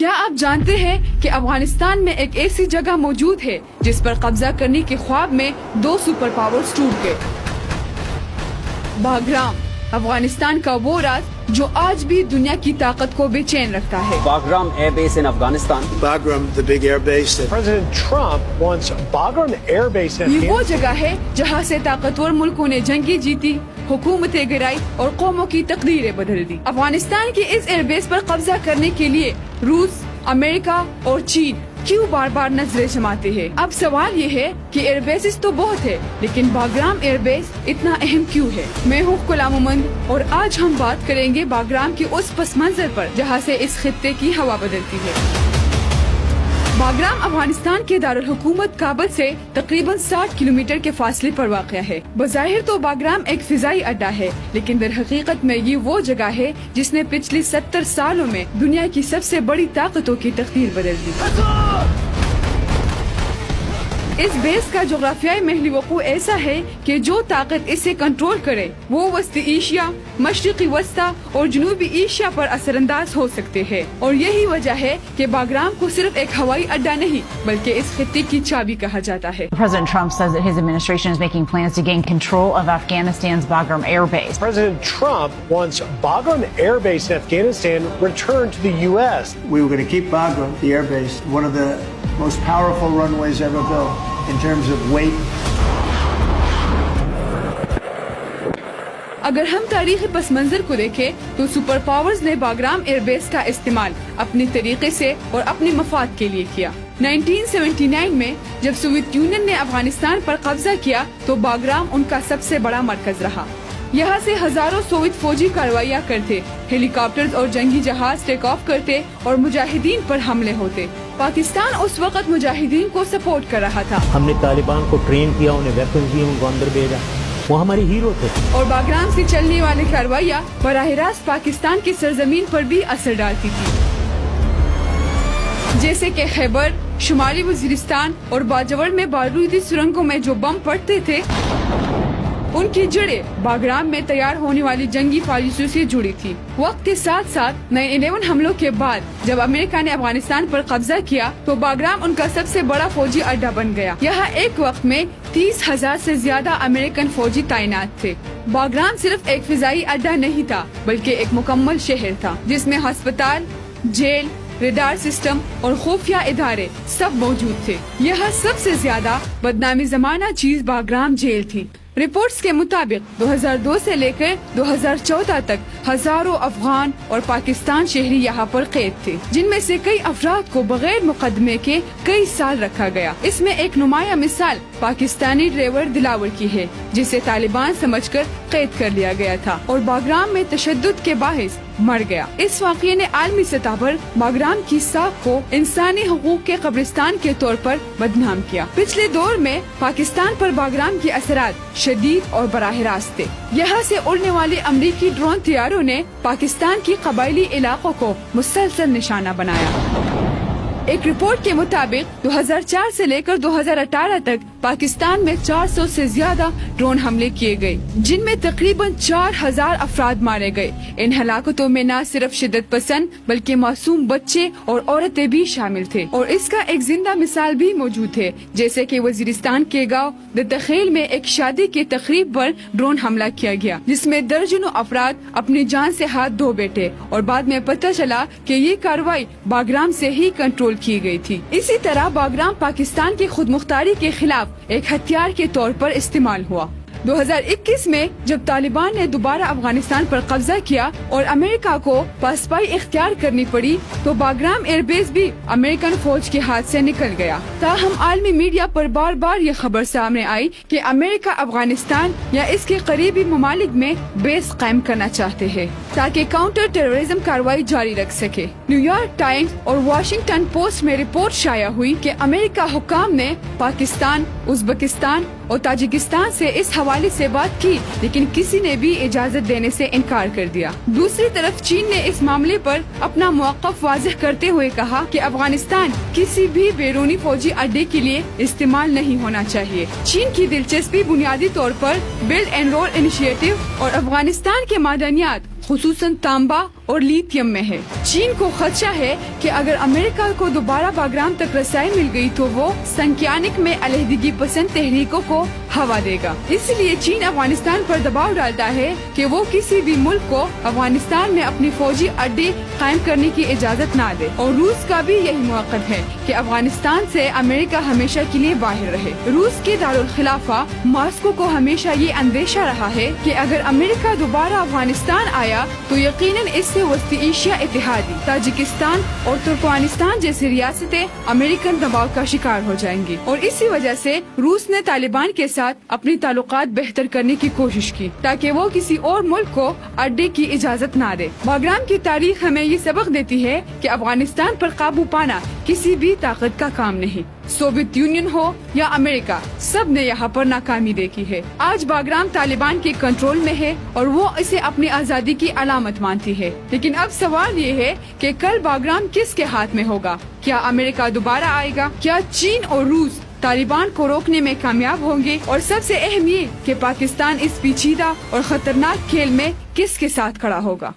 کیا آپ جانتے ہیں کہ افغانستان میں ایک ایسی جگہ موجود ہے جس پر قبضہ کرنے کے خواب میں 2 سپر پاورز ٹوٹ گئے؟ باگرام، افغانستان کا وہ راز جو آج بھی دنیا کی طاقت کو بے چین رکھتا ہے۔ Bagram Air Base in Afghanistan. Bagram, the big air base. President Trump wants Bagram Air Base in یہ وہ جگہ ہے جہاں سے طاقتور ملکوں نے جنگیں جیتی، حکومتیں گرائی اور قوموں کی تقدیریں بدل دی۔ افغانستان کی اس ایئر بیس پر قبضہ کرنے کے لیے روس، امریکہ اور چین کیوں بار بار نظریں جماتے ہیں؟ اب سوال یہ ہے کہ ایئر بیسز تو بہت ہے، لیکن باگرام ایئر بیس اتنا اہم کیوں ہے؟ میں ہوں غلام امند اور آج ہم بات کریں گے باگرام کے اس پس منظر پر جہاں سے اس خطے کی ہوا بدلتی ہے۔ باگرام افغانستان کے دارالحکومت کابل سے تقریباً 60 کلومیٹر کے فاصلے پر واقع ہے۔ بظاہر تو باگرام ایک فضائی اڈا ہے، لیکن در حقیقت میں یہ وہ جگہ ہے جس نے پچھلی 70 سالوں میں دنیا کی سب سے بڑی طاقتوں کی تقدیر بدل دی۔ اس بیس کا جغرافیائی محل وقوع ایسا ہے کہ جو طاقت اسے کنٹرول کرے وہ وسطی ایشیا، مشرقی وسطی اور جنوبی ایشیا پر اثر انداز ہو سکتے ہیں، اور یہی وجہ ہے کہ باگرام کو صرف ایک ہوائی اڈا نہیں بلکہ اس خطے کی چابی کہا جاتا ہے۔ President Trump says that his administration is making plans to gain control of Afghanistan's Bagram Air Base. President Trump wants Bagram Air Base in Afghanistan returned to the U.S. We were going to keep Bagram, the air base, one of the most powerful runways ever built in terms of weight. اگر ہم تاریخی پس منظر کو دیکھیں تو super powers نے باگرام air base کا استعمال اپنی طریقے سے اور اپنے مفاد کے لیے کیا۔ 1979 میں جب سوویت یونین نے افغانستان پر قبضہ کیا تو باگرام ان کا سب سے بڑا مرکز رہا۔ یہاں سے ہزاروں سوویت فوجی کارروائیاں کرتے، ہیلی کاپٹرز اور جنگی جہاز ٹیک آف کرتے اور مجاہدین پر حملے ہوتے۔ پاکستان اس وقت مجاہدین کو سپورٹ کر رہا تھا۔ ہم نے طالبان کو ٹرین کیا، انہیں ویپنز دیے، ان کو اندر بھیجا، وہ ہماری ہیرو تھے۔ اور باگرام سے چلنے والے کارروائیاں براہ راست پاکستان کی سرزمین پر بھی اثر ڈالتی تھی، جیسے کہ خیبر، شمالی وزیرستان اور باجوڑ میں بارودی سرنگوں میں جو بم پڑتے تھے ان کی جڑیں باگرام میں تیار ہونے والی جنگی پالیسیوں سے جڑی تھی۔ وقت کے ساتھ ساتھ 9/11 حملوں کے بعد جب امریکہ نے افغانستان پر قبضہ کیا تو باگرام ان کا سب سے بڑا فوجی اڈا بن گیا۔ یہاں ایک وقت میں 30,000 سے زیادہ امریکن فوجی تعینات تھے۔ باگرام صرف ایک فضائی اڈا نہیں تھا بلکہ ایک مکمل شہر تھا جس میں ہسپتال، جیل، ریڈار سسٹم اور خفیہ ادارے سب موجود تھے۔ یہاں سب سے زیادہ بدنامی زمانہ چیز باگرام جیل تھی۔ رپورٹس کے مطابق 2002 سے لے کر 2014 تک ہزاروں افغان اور پاکستان شہری یہاں پر قید تھے، جن میں سے کئی افراد کو بغیر مقدمے کے کئی سال رکھا گیا۔ اس میں ایک نمایاں مثال پاکستانی ڈرائیور دلاور کی ہے جسے طالبان سمجھ کر قید کر لیا گیا تھا اور باگرام میں تشدد کے باعث مر گیا۔ اس واقعے نے عالمی سطح پر باگرام کی ساکھ کو انسانی حقوق کے قبرستان کے طور پر بدنام کیا۔ پچھلے دور میں پاکستان پر باگرام کے اثرات شدید اور براہ راست تھے۔ یہاں سے اڑنے والے امریکی ڈرون طیاروں نے پاکستان کی قبائلی علاقوں کو مسلسل نشانہ بنایا۔ ایک رپورٹ کے مطابق 2004 سے لے کر 2018 تک پاکستان میں 400 سے زیادہ ڈرون حملے کیے گئے، جن میں تقریباً 4000 افراد مارے گئے۔ ان ہلاکتوں میں نہ صرف شدت پسند بلکہ معصوم بچے اور عورتیں بھی شامل تھے، اور اس کا ایک زندہ مثال بھی موجود ہے، جیسے کہ وزیرستان کے گاؤں دتخیل میں ایک شادی کی تقریب پر ڈرون حملہ کیا گیا جس میں درجنوں افراد اپنی جان سے ہاتھ دھو بیٹھے، اور بعد میں پتہ چلا کہ یہ کارروائی باگرام سے ہی کنٹرول کی گئی تھی۔ اسی طرح باگرام پاکستان کی خود مختاری کے خلاف ایک ہتھیار کے طور پر استعمال ہوا۔ 2021 میں جب طالبان نے دوبارہ افغانستان پر قبضہ کیا اور امریکہ کو پاسپائی اختیار کرنی پڑی تو باگرام ایئر بیس بھی امریکن فوج کے ہاتھ سے نکل گیا۔ تاہم عالمی میڈیا پر بار بار یہ خبر سامنے آئی کہ امریکہ افغانستان یا اس کے قریبی ممالک میں بیس قائم کرنا چاہتے ہیں تاکہ کاؤنٹر ٹیررزم کارروائی جاری رکھ سکے۔ نیو یارک ٹائمز اور واشنگٹن پوسٹ میں رپورٹ شائع ہوئی کہ امریکہ حکام نے پاکستان، ازبکستان اور تاجکستان سے اس حوالے سے بات کی، لیکن کسی نے بھی اجازت دینے سے انکار کر دیا۔ دوسری طرف چین نے اس معاملے پر اپنا موقف واضح کرتے ہوئے کہا کہ افغانستان کسی بھی بیرونی فوجی اڈے کے لیے استعمال نہیں ہونا چاہیے۔ چین کی دلچسپی بنیادی طور پر بلڈ اینڈ رول انیشیٹو اور افغانستان کے معدنیات خصوصاً تانبا اور لیتھیم میں ہے۔ چین کو خدشہ ہے کہ اگر امریکہ کو دوبارہ باگرام تک رسائی مل گئی تو وہ سنکیانک میں علیحدگی پسند تحریکوں کو ہوا دے گا۔ اس لیے چین افغانستان پر دباؤ ڈالتا ہے کہ وہ کسی بھی ملک کو افغانستان میں اپنی فوجی اڈے قائم کرنے کی اجازت نہ دے، اور روس کا بھی یہی موقف ہے کہ افغانستان سے امریکہ ہمیشہ کے لیے باہر رہے۔ روس کے دارالخلافہ ماسکو کو ہمیشہ یہ اندیشہ رہا ہے کہ اگر امریکہ دوبارہ افغانستان آیا تو یقیناً اس سے وسطی ایشیا اتحادی، تاجکستان اور ترکمانستان جیسی ریاستیں امریکن دباؤ کا شکار ہو جائیں گی، اور اسی وجہ سے روس نے طالبان کے ساتھ اپنی تعلقات بہتر کرنے کی کوشش کی تاکہ وہ کسی اور ملک کو اڈے کی اجازت نہ دے۔ باگرام کی تاریخ ہمیں یہ سبق دیتی ہے کہ افغانستان پر قابو پانا کسی بھی طاقت کا کام نہیں، سوویت یونین ہو یا امریکہ، سب نے یہاں پر ناکامی دیکھی ہے۔ آج باگرام طالبان کے کنٹرول میں ہے اور وہ اسے اپنی آزادی کی علامت مانتی ہے، لیکن اب سوال یہ ہے کہ کل باگرام کس کے ہاتھ میں ہوگا؟ کیا امریکہ دوبارہ آئے گا؟ کیا چین اور روس طالبان کو روکنے میں کامیاب ہوں گے؟ اور سب سے اہم یہ کہ پاکستان اس پیچیدہ اور خطرناک کھیل میں کس کے ساتھ کھڑا ہوگا؟